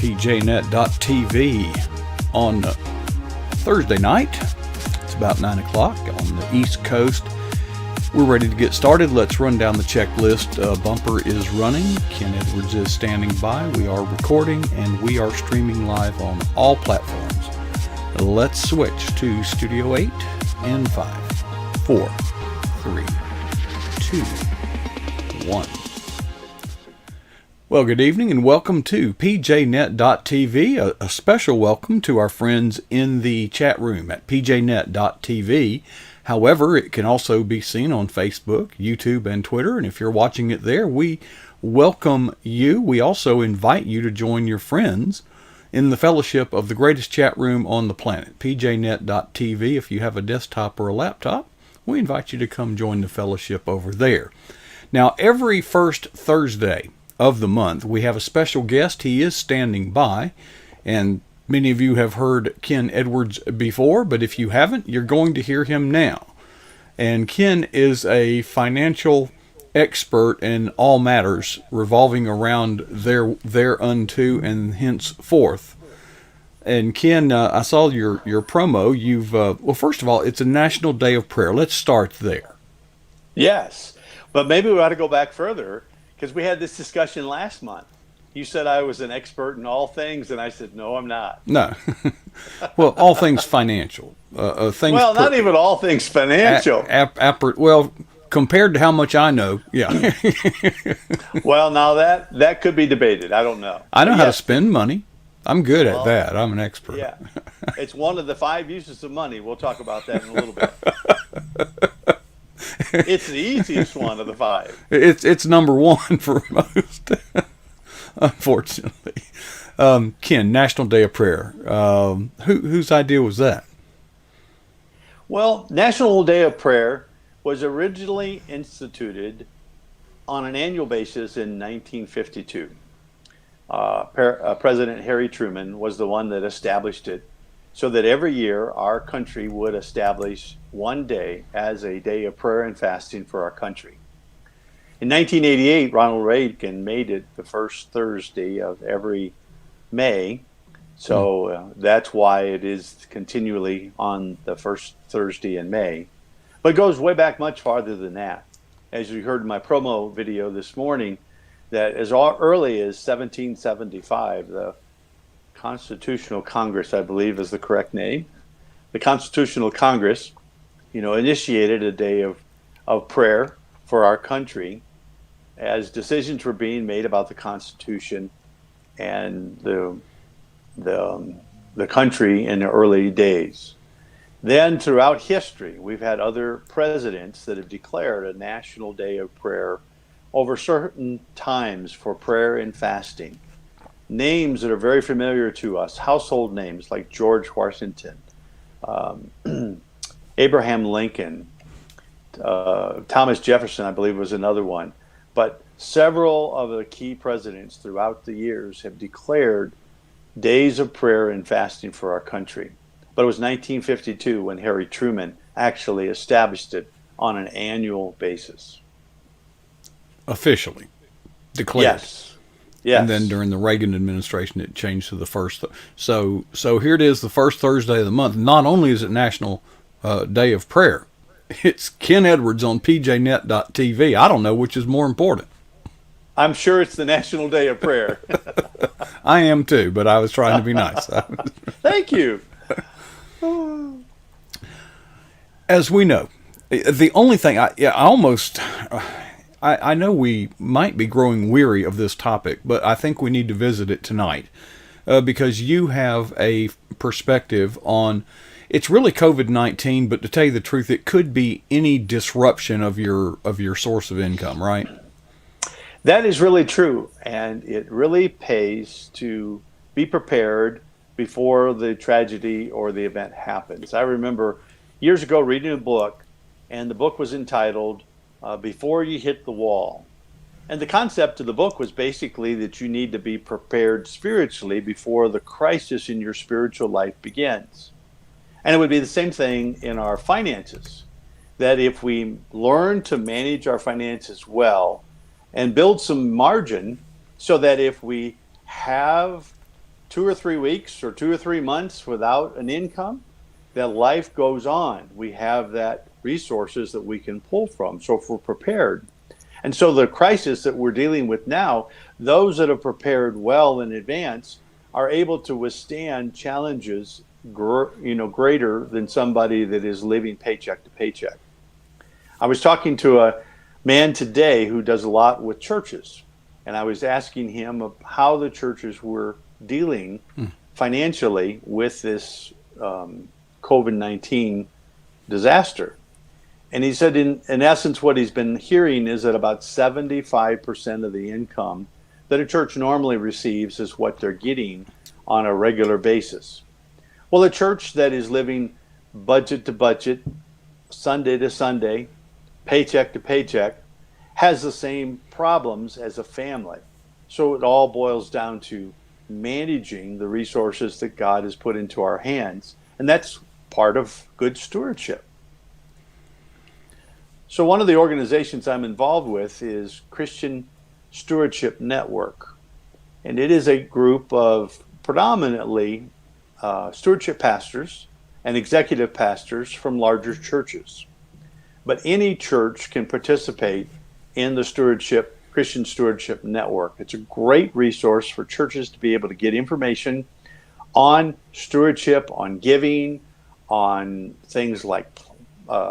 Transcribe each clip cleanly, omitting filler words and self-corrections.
pjnet.tv on Thursday night. It's about 9 o'clock on the East Coast. We're ready to get started. Let's run down the checklist. Bumper is running. Kenn Edwards is standing by. We are recording and we are streaming live on all platforms. Let's switch to Studio 8 in 5, 4, 3, 2, 1. Well, good evening and welcome to pjnet.tv. A special welcome to our friends in the chat room at pjnet.tv. However, it can also be seen on Facebook, YouTube, and Twitter. And if you're watching it there, we welcome you. We also invite you to join your friends in the fellowship of the greatest chat room on the planet, pjnet.tv. If you have a desktop or a laptop, we invite you to come join the fellowship over there. Now, every first Thursday of the month, we have a special guest. He is standing by, and many of you have heard Kenn Edwards before, but if you haven't, you're going to hear him now. And Kenn is a financial expert in all matters revolving around thereunto and henceforth. And Kenn, I saw your promo. Well, first of all, it's a National Day of Prayer. Let's start there. Yes, but maybe we ought to go back further, because we had this discussion last month. You said I was an expert in all things, and I said, no, I'm not. No. Well, all things financial. Not even all things financial. Well, compared to how much I know, yeah. Well, now that could be debated. I don't know. I know how to spend money. I'm good at that. I'm an expert. Yeah. It's one of the 5 uses of money. We'll talk about that in a little bit. It's the easiest one of the 5. It's number one for most. Unfortunately. Kenn, National Day of Prayer. Whose idea was that? Well, National Day of Prayer was originally instituted on an annual basis in 1952. President Harry Truman was the one that established it, so that every year our country would establish one day as a day of prayer and fasting for our country. In 1988, Ronald Reagan made it the first Thursday of every May, so that's why it is continually on the first Thursday in May. But it goes way back much farther than that. As you heard in my promo video this morning, that as early as 1775, the Constitutional Congress, I believe is the correct name, the Constitutional Congress, initiated a day of prayer for our country as decisions were being made about the Constitution and the country in the early days. Then throughout history, we've had other presidents that have declared a National Day of Prayer over certain times for prayer and fasting. Names that are very familiar to us, household names like George Washington, Abraham Lincoln, Thomas Jefferson, I believe, was another one. But several of the key presidents throughout the years have declared days of prayer and fasting for our country. But it was 1952 when Harry Truman actually established it on an annual basis. Officially declared. Yes. And then during the Reagan administration, it changed to the first. So here it is, the first Thursday of the month. Not only is it National Day of Prayer, it's Kenn Edwards on pjnet.tv. I don't know which is more important. I'm sure it's the National Day of Prayer. I am too, but I was trying to be nice. Thank you. As we know, the only thing I know we might be growing weary of this topic, but I think we need to visit it tonight because you have a perspective on. It's really COVID-19, but to tell you the truth, it could be any disruption of your source of income, right? That is really true, and it really pays to be prepared before the tragedy or the event happens. I remember years ago reading a book, and the book was entitled Before You Hit the Wall. And the concept of the book was basically that you need to be prepared spiritually before the crisis in your spiritual life begins. And it would be the same thing in our finances, that if we learn to manage our finances well and build some margin so that if we have 2 or 3 weeks or 2 or 3 months without an income, that life goes on. We have that resources that we can pull from. So if we're prepared. And so the crisis that we're dealing with now, those that have prepared well in advance are able to withstand challenges greater than somebody that is living paycheck to paycheck. I was talking to a man today who does a lot with churches, and I was asking him how the churches were dealing financially with this COVID-19 disaster. And he said, in essence, what he's been hearing is that about 75% of the income that a church normally receives is what they're getting on a regular basis. Well, a church that is living budget to budget, Sunday to Sunday, paycheck to paycheck, has the same problems as a family. So it all boils down to managing the resources that God has put into our hands. And that's part of good stewardship. So one of the organizations I'm involved with is Christian Stewardship Network. And it is a group of predominantly stewardship pastors and executive pastors from larger churches. But any church can participate in the Christian Stewardship Network. It's a great resource for churches to be able to get information on stewardship, on giving, on things like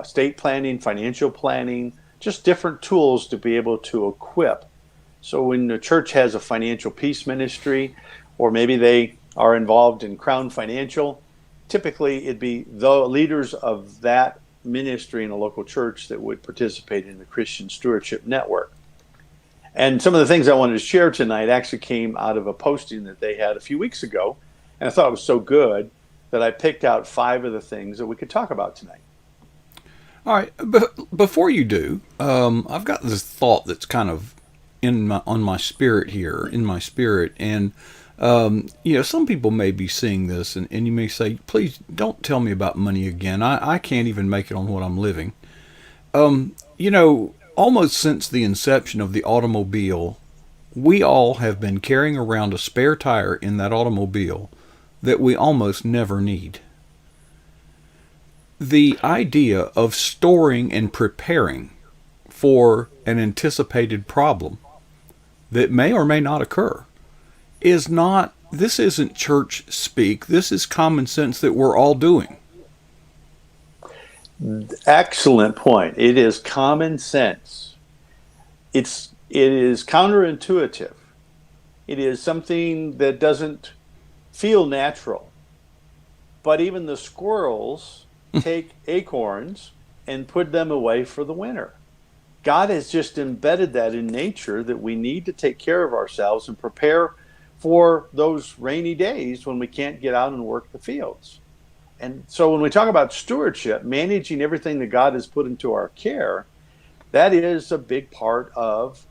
estate planning, financial planning, just different tools to be able to equip. So when the church has a financial peace ministry, or maybe they are involved in Crown Financial, typically it'd be the leaders of that ministry in a local church that would participate in the Christian Stewardship Network. And some of the things I wanted to share tonight actually came out of a posting that they had a few weeks ago, and I thought it was so good that I picked out 5 of the things that we could talk about tonight. All right, but before you do, I've got this thought that's kind of on my spirit here, and some people may be seeing this, and you may say, please don't tell me about money again. I can't even make it on what I'm living. Almost since the inception of the automobile, we all have been carrying around a spare tire in that automobile that we almost never need. The idea of storing and preparing for an anticipated problem that may or may not occur this isn't church speak. This is common sense that we're all doing. Excellent point. It is common sense. It is counterintuitive. It is something that doesn't feel natural. But even the squirrels take acorns and put them away for the winter. God has just embedded that in nature, that we need to take care of ourselves and prepare for those rainy days when we can't get out and work the fields. And so when we talk about stewardship, managing everything that God has put into our care, that is a big part of,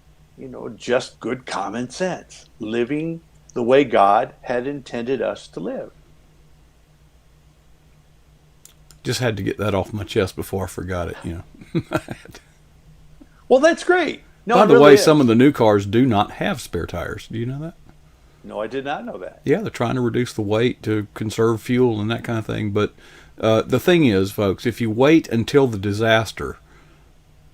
just good common sense, living the way God had intended us to live. Just had to get that off my chest before I forgot it, Well, that's great. No, by the really way, is. some of the new cars do not have spare tires. Do you know that? No, I did not know that. Yeah, they're trying to reduce the weight to conserve fuel and that kind of thing. But the thing is, folks, if you wait until the disaster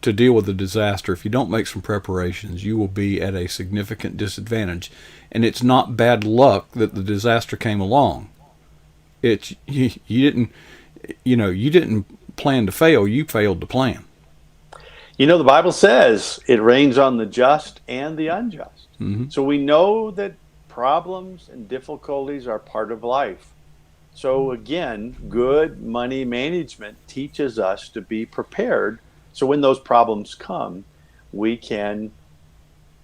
to deal with the disaster, if you don't make some preparations, you will be at a significant disadvantage. And it's not bad luck that the disaster came along. It's you didn't plan to fail. You failed to plan. The Bible says it rains on the just and the unjust. Mm-hmm. So we know that problems and difficulties are part of life. So again, good money management teaches us to be prepared. So when those problems come, we can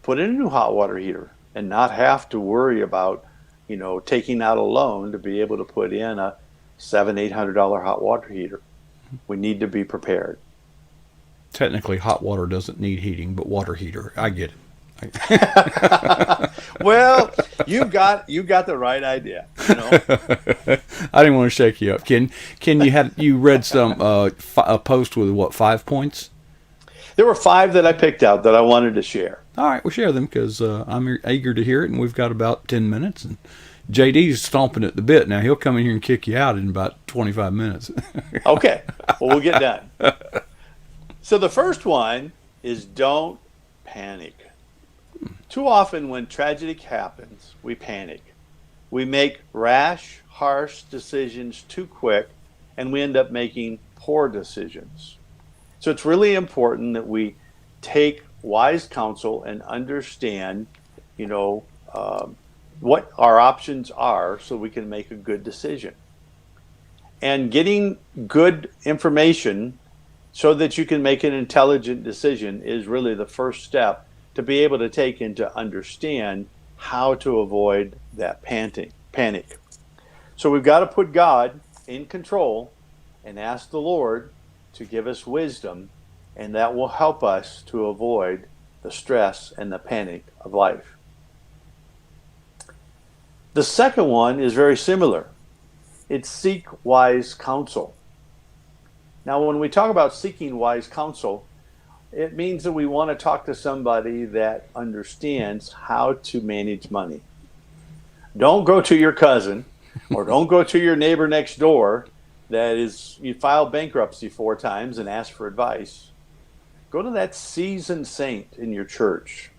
put in a new hot water heater and not have to worry about, taking out a loan to be able to put in a $700-800 hot water heater. We need to be prepared. Technically, hot water doesn't need heating, but water heater, I get it. Well, you got the right idea. I didn't want to shake you up. Ken, you read some a post with 5 points? There were 5 that I picked out that I wanted to share. All right, we'll share them because I'm eager to hear it, and we've got about 10 minutes, and JD's stomping at the bit now. He'll come in here and kick you out in about 25 minutes. Okay, well, we'll get done. So the first one is don't panic. Too often when tragedy happens, we panic. We make rash, harsh decisions too quick, and we end up making poor decisions. So it's really important that we take wise counsel and understand, what our options are so we can make a good decision. And getting good information so that you can make an intelligent decision is really the first step to be able to take and to understand how to avoid that panic. So we've got to put God in control and ask the Lord to give us wisdom, and that will help us to avoid the stress and the panic of life. The second one is very similar. It's seek wise counsel. Now, when we talk about seeking wise counsel, it means that we want to talk to somebody that understands how to manage money. Don't go to your cousin or don't go to your neighbor next door you filed bankruptcy 4 times and ask for advice. Go to that seasoned saint in your church,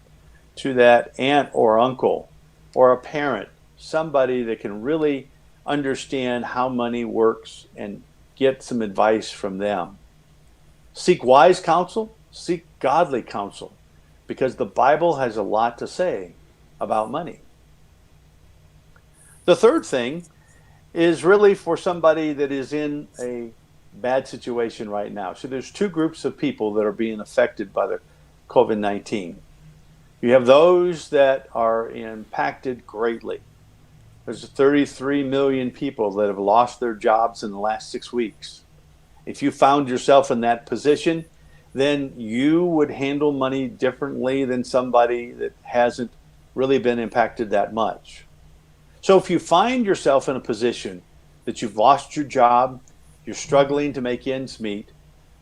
to that aunt or uncle or a parent, somebody that can really understand how money works and get some advice from them. Seek wise counsel, seek godly counsel, because the Bible has a lot to say about money. The third thing is really for somebody that is in a bad situation right now. So there's 2 groups of people that are being affected by the COVID-19. You have those that are impacted greatly. There's 33 million people that have lost their jobs in the last 6 weeks. If you found yourself in that position, then you would handle money differently than somebody that hasn't really been impacted that much. So if you find yourself in a position that you've lost your job, you're struggling to make ends meet,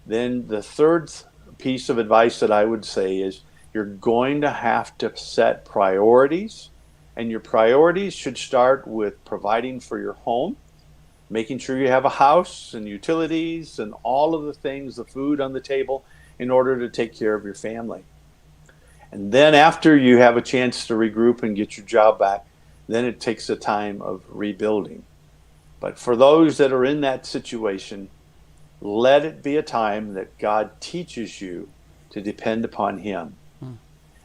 then the third piece of advice that I would say is you're going to have to set priorities, and your priorities should start with providing for your home, making sure you have a house and utilities and all of the things, the food on the table, in order to take care of your family. And then after you have a chance to regroup and get your job back, then it takes a time of rebuilding. But for those that are in that situation, let it be a time that God teaches you to depend upon Him.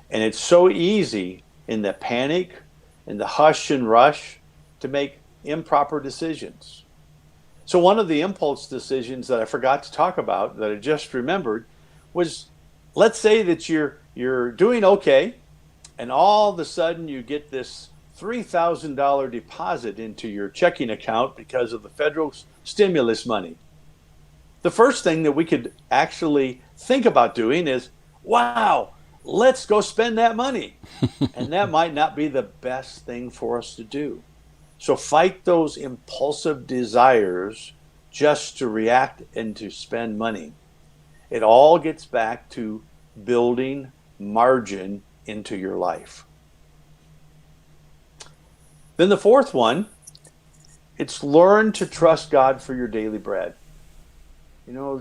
And it's so easy in the panic, in the hush and rush, to make improper decisions. So one of the impulse decisions that I forgot to talk about that I just remembered was, let's say that you're doing okay, and all of a sudden you get this $3,000 deposit into your checking account because of the federal stimulus money. The first thing that we could actually think about doing is, wow, let's go spend that money. And that might not be the best thing for us to do. So fight those impulsive desires just to react and to spend money. It all gets back to building margin into your life. Then the fourth one, it's learn to trust God for your daily bread.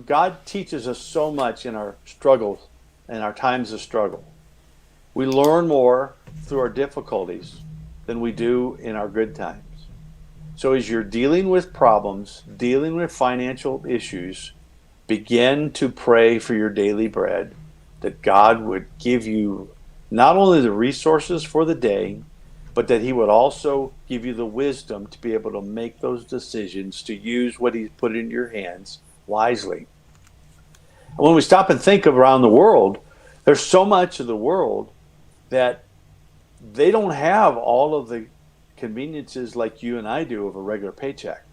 God teaches us so much in our struggles and our times of struggle. We learn more through our difficulties than we do in our good times. So as you're dealing with problems, dealing with financial issues, begin to pray for your daily bread, that God would give you not only the resources for the day, but that He would also give you the wisdom to be able to make those decisions, to use what He's put in your hands wisely. And when we stop and think around the world, there's so much of the world that they don't have all of the conveniences like you and I do of a regular paycheck.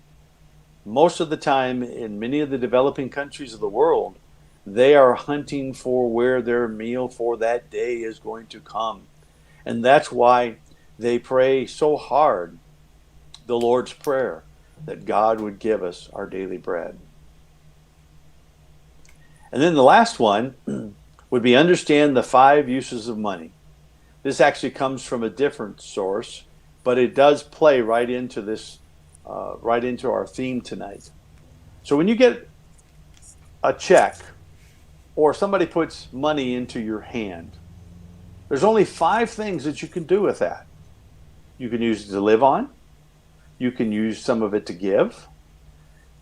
Most of the time in many of the developing countries of the world, they are hunting for where their meal for that day is going to come. And that's why they pray so hard the Lord's Prayer, that God would give us our daily bread. And then the last one would be understand the 5 uses of money. This actually comes from a different source, but it does play right into this, right into our theme tonight. So when you get a check or somebody puts money into your hand, there's only 5 things that you can do with that. You can use it to live on. You can use some of it to give.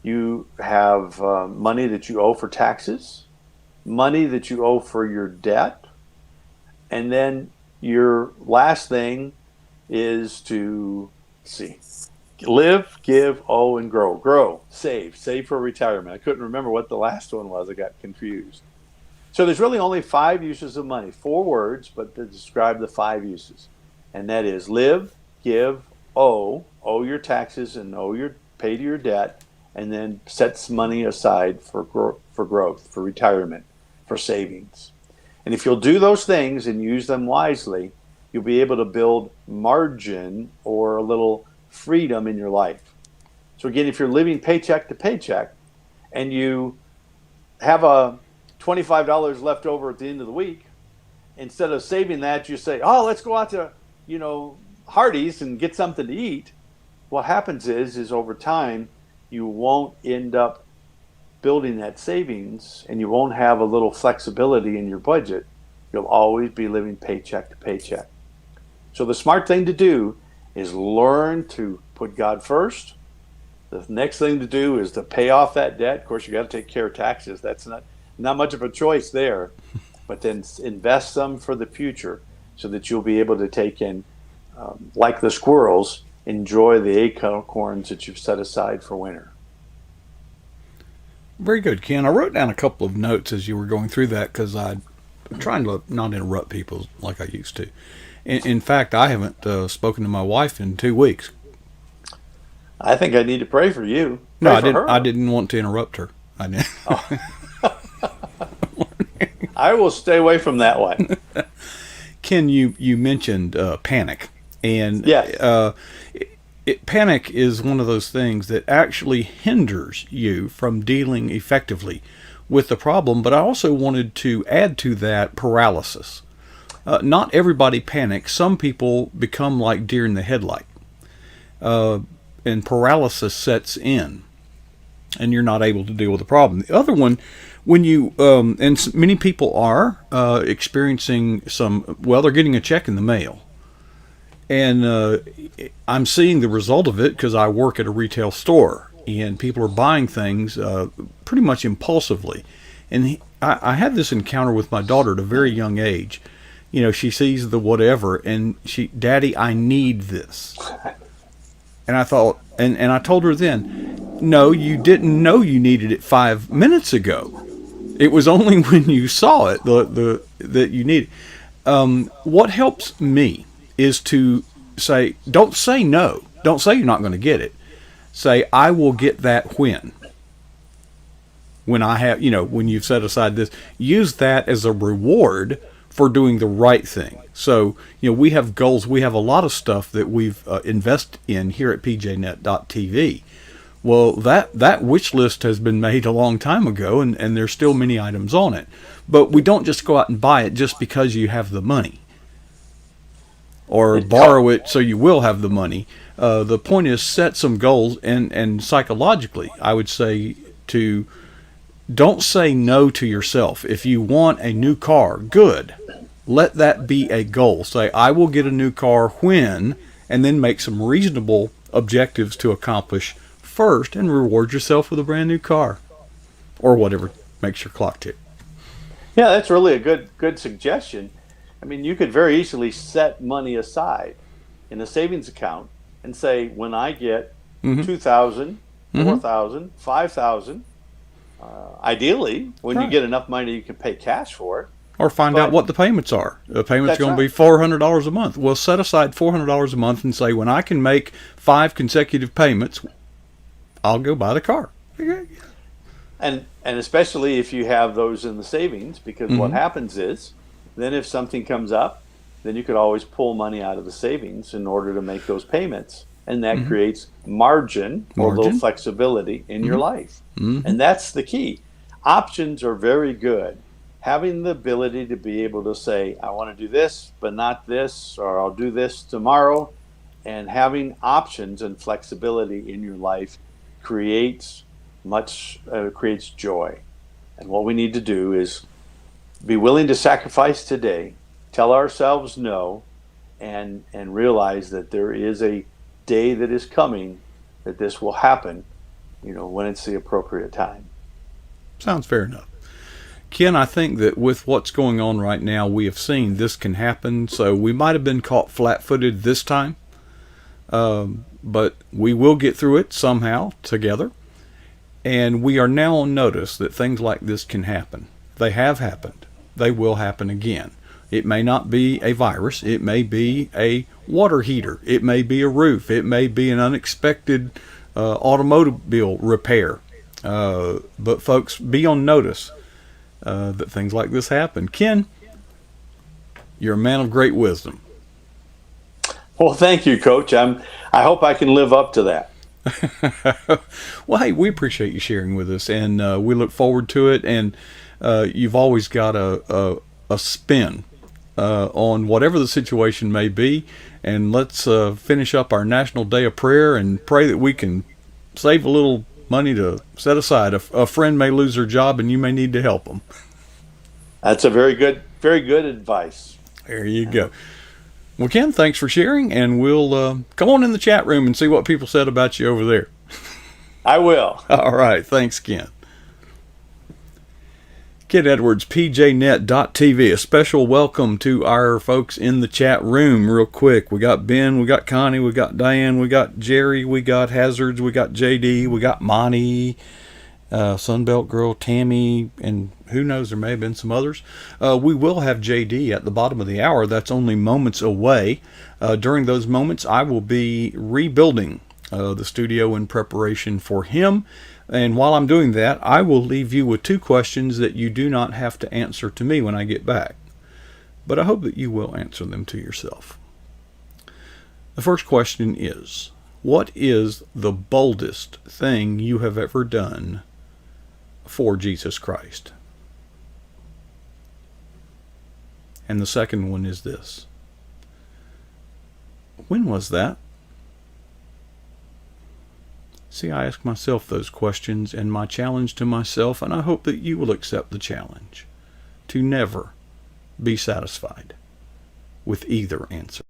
You have money that you owe for taxes, money that you owe for your debt, and then your last thing is to, let's see, live, give, owe, and grow. Grow, save for retirement. I couldn't remember what the last one was. I got confused. So there's really only 5 uses of money, 4 words, but to describe the 5 uses. And that is live, give, owe your taxes and pay to your debt, and then sets money aside for growth, for retirement, for savings. And if you'll do those things and use them wisely, you'll be able to build margin or a little freedom in your life. So again, if you're living paycheck to paycheck and you have a $25 left over at the end of the week, instead of saving that, you say, oh, let's go out to, Hardee's and get something to eat. What happens is over time, you won't end up building that savings, and you won't have a little flexibility in your budget. You'll always be living paycheck to paycheck. So the smart thing to do is learn to put God first. The next thing to do is to pay off that debt. Of course, you got to take care of taxes. That's not much of a choice there. But then invest some for the future so that you'll be able to take in, like the squirrels, enjoy the acorns that you've set aside for winter. Very good, Ken. I wrote down a couple of notes as you were going through that because I'm trying to not interrupt people like I used to. In fact, I haven't spoken to my wife in 2 weeks. I think I need to pray for you. No, I didn't. I didn't want to interrupt her. I didn't. Oh. I will stay away from that one. Ken, you mentioned panic, and yes. Panic is one of those things that actually hinders you from dealing effectively with the problem. But I also wanted to add to that paralysis. Not everybody panics. Some people become like deer in the headlight, and paralysis sets in, and you're not able to deal with the problem. The other one, when you and many people are experiencing they're getting a check in the mail, and I'm seeing the result of it because I work at a retail store, and people are buying things pretty much impulsively. And I had this encounter with my daughter at a very young age. She sees the whatever, and Daddy, I need this. And I thought, and I told her then, no, you didn't know you needed it 5 minutes ago. It was only when you saw it that you need it. What helps me is to say, don't say no. Don't say you're not going to get it. Say, I will get that when I have, when you've set aside this. Use that as a reward for doing the right thing. So, we have goals. We have a lot of stuff that we've invested in here at pjnet.tv. Well, that wish list has been made a long time ago, and there's still many items on it. But we don't just go out and buy it just because you have the money, or borrow it so you will have the money. The point is, set some goals, and psychologically, I would say to don't say no to yourself. If you want a new car, good. Let that be a goal. Say, I will get a new car when, and then make some reasonable objectives to accomplish first, and reward yourself with a brand new car or whatever makes your clock tick. Yeah, that's really a good suggestion. I mean, you could very easily set money aside in a savings account and say, when I get $2,000, $4,000, $5,000, ideally, when you get enough money, you can pay cash for it. Or find out what the payments are. The payment's going to be $400 a month. Well, set aside $400 a month and say, when I can make 5 consecutive payments, I'll go buy the car. And especially if you have those in the savings, because what happens is, then if something comes up, then you could always pull money out of the savings in order to make those payments. And that creates margin or a little flexibility in your life. And that's the key. Options are very good. Having the ability to be able to say, I want to do this, but not this, or I'll do this tomorrow, and having options and flexibility in your life creates creates joy. And what we need to do is be willing to sacrifice today, tell ourselves no, and realize that there is a day that is coming that this will happen, when it's the appropriate time. Sounds fair enough. Ken, I think that with what's going on right now, we have seen this can happen. So we might have been caught flat-footed this time, but we will get through it somehow together. And we are now on notice that things like this can happen. They have happened. They will happen again. It may not be a virus. It may be a water heater. It may be a roof. It may be an unexpected automobile repair. But folks, be on notice that things like this happen. Ken, you're a man of great wisdom. Well, thank you, Coach. I hope I can live up to that. Well, hey, we appreciate you sharing with us, and we look forward to it. And you've always got a spin on whatever the situation may be. And let's finish up our National Day of Prayer and pray that we can save a little money to set aside. A friend may lose their job, and you may need to help them. That's a very good advice. There you go. Well, Ken, thanks for sharing, and we'll come on in the chat room and see what people said about you over there. I will. All right. Thanks, Ken. Kenn Edwards, PJNet.tv. A special welcome to our folks in the chat room real quick. We got Ben, we got Connie, we got Diane, we got Jerry, we got Hazards, we got JD, we got Monty, Sunbelt Girl, Tammy, and who knows, there may have been some others. We will have JD at the bottom of the hour. That's only moments away. During those moments, I will be rebuilding the studio in preparation for him. And while I'm doing that, I will leave you with two questions that you do not have to answer to me when I get back. But I hope that you will answer them to yourself. The first question is, what is the boldest thing you have ever done for Jesus Christ? And the second one is this. When was that? See, I ask myself those questions, and my challenge to myself, and I hope that you will accept the challenge, to never be satisfied with either answer.